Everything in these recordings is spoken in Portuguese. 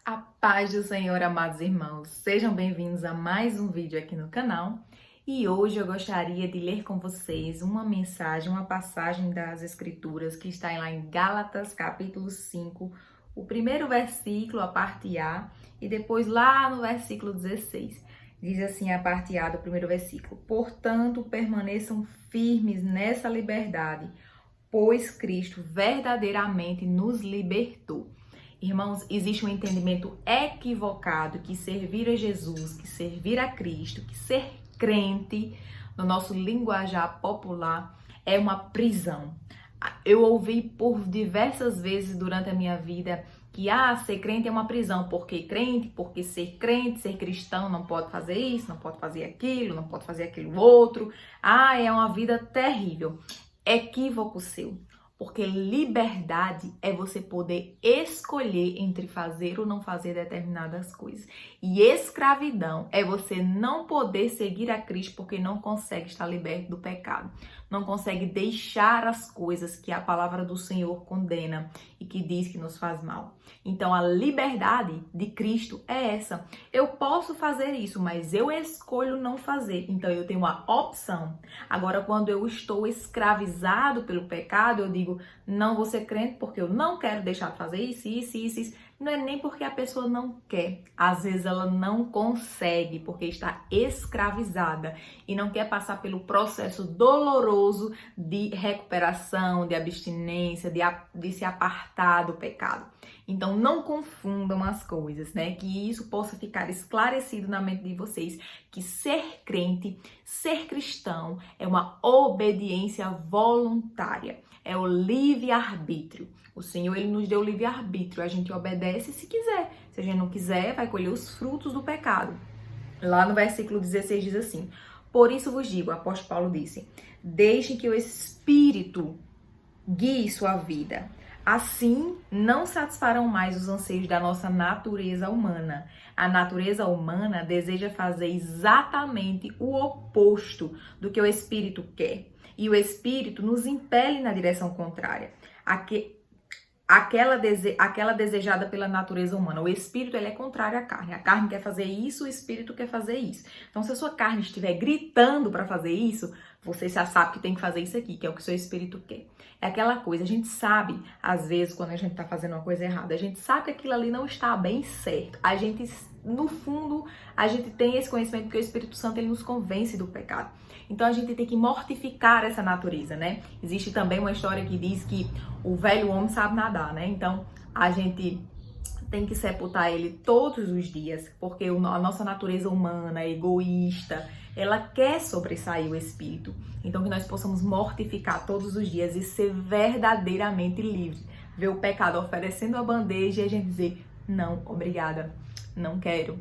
A paz do Senhor, amados irmãos, sejam bem-vindos a mais um vídeo aqui no canal. E hoje eu gostaria de ler com vocês uma mensagem, uma passagem das Escrituras que está lá em Gálatas, capítulo 5, o primeiro versículo, a parte A, e depois lá no versículo 16. Diz assim a parte A do primeiro versículo: Portanto, permaneçam firmes nessa liberdade, pois Cristo verdadeiramente nos libertou. Irmãos, existe um entendimento equivocado que servir a Jesus, que servir a Cristo, que ser crente, no nosso linguajar popular, é uma prisão. Eu ouvi por diversas vezes durante a minha vida que ser crente é uma prisão, porque ser crente, ser cristão, não pode fazer isso, não pode fazer aquilo, não pode fazer aquilo outro. É uma vida terrível. Equívoco seu. Porque liberdade é você poder escolher entre fazer ou não fazer determinadas coisas. E escravidão é você não poder seguir a Cristo porque não consegue estar liberto do pecado. Não consegue deixar as coisas que a palavra do Senhor condena e que diz que nos faz mal. Então a liberdade de Cristo é essa. Eu posso fazer isso, mas eu escolho não fazer. Então eu tenho uma opção. Agora, quando eu estou escravizado pelo pecado, eu digo: não vou ser crente porque eu não quero deixar de fazer isso. Não é nem porque a pessoa não quer. Às vezes ela não consegue porque está escravizada e não quer passar pelo processo doloroso de recuperação, de abstinência, de se apartar do pecado. Então não confundam as coisas, né? Que isso possa ficar esclarecido na mente de vocês, que ser crente, ser cristão é uma obediência voluntária. É o livre-arbítrio. O Senhor, Ele nos deu livre-arbítrio. A gente obedece se quiser. Se a gente não quiser, vai colher os frutos do pecado. Lá no versículo 16 diz assim: Por isso vos digo, o apóstolo Paulo disse, deixem que o Espírito guie sua vida. Assim, não satisfarão mais os anseios da nossa natureza humana. A natureza humana deseja fazer exatamente o oposto do que o Espírito quer. E o Espírito nos impele na direção contrária. Aquela desejada pela natureza humana. O Espírito, ele é contrário à carne. A carne quer fazer isso, o Espírito quer fazer isso. Então, se a sua carne estiver gritando para fazer isso, você já sabe que tem que fazer isso aqui, que é o que o seu Espírito quer. É aquela coisa, a gente sabe, às vezes, quando a gente tá fazendo uma coisa errada, a gente sabe que aquilo ali não está bem certo. A gente, no fundo, a gente tem esse conhecimento porque o Espírito Santo, ele nos convence do pecado. Então a gente tem que mortificar essa natureza, né? Existe também uma história que diz que o velho homem sabe nadar, né? Então a gente tem que sepultar ele todos os dias, porque a nossa natureza humana, egoísta, ela quer sobressair o espírito. Então que nós possamos mortificar todos os dias e ser verdadeiramente livre. Ver o pecado oferecendo a bandeja e a gente dizer: não, obrigada, não quero.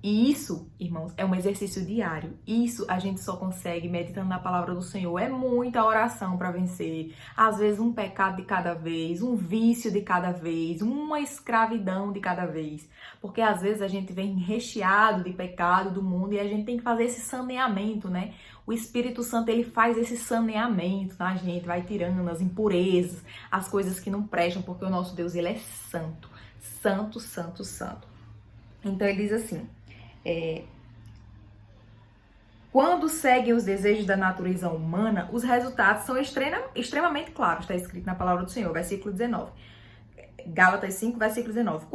E isso, irmãos, é um exercício diário. Isso a gente só consegue meditando na palavra do Senhor. É muita oração para vencer. Às vezes um pecado de cada vez, um vício de cada vez, uma escravidão de cada vez. Porque às vezes a gente vem recheado de pecado do mundo e a gente tem que fazer esse saneamento, né? O Espírito Santo, ele faz esse saneamento na gente, vai tirando as impurezas, as coisas que não prestam, porque o nosso Deus, ele é santo. Santo, santo, santo. Então ele diz assim: quando seguem os desejos da natureza humana, os resultados são extremamente claros. Está escrito na palavra do Senhor, versículo 19. Gálatas 5, versículo 19.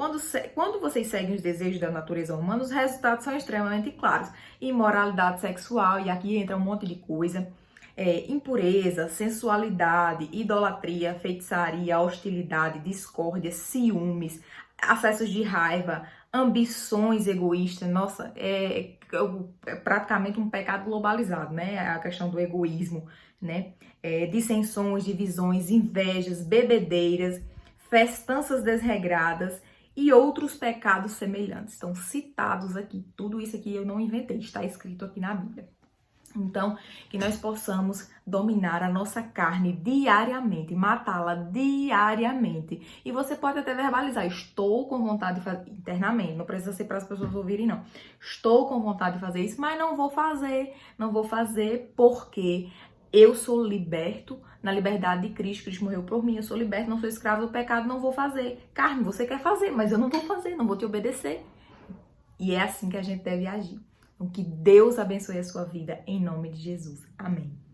Quando vocês seguem os desejos da natureza humana, os resultados são extremamente claros. Imoralidade sexual, e aqui entra um monte de coisa. Impureza, sensualidade, idolatria, feitiçaria, hostilidade, discórdia, ciúmes, acessos de raiva, ambições egoístas. Nossa, é praticamente um pecado globalizado, né? A questão do egoísmo, né? Dissensões, divisões, invejas, bebedeiras, festanças desregradas e outros pecados semelhantes. Estão citados aqui. Tudo isso aqui eu não inventei, está escrito aqui na Bíblia. Então, que nós possamos dominar a nossa carne diariamente, matá-la diariamente. E você pode até verbalizar: estou com vontade de fazer internamente, não precisa ser para as pessoas ouvirem, não. Estou com vontade de fazer isso, mas não vou fazer porque Eu sou liberto na liberdade de Cristo. Cristo morreu por mim, eu sou liberto, não sou escravo do pecado, não vou fazer. Carne, você quer fazer, mas eu não vou fazer, não vou te obedecer. E é assim que a gente deve agir. Então, que Deus abençoe a sua vida, em nome de Jesus. Amém.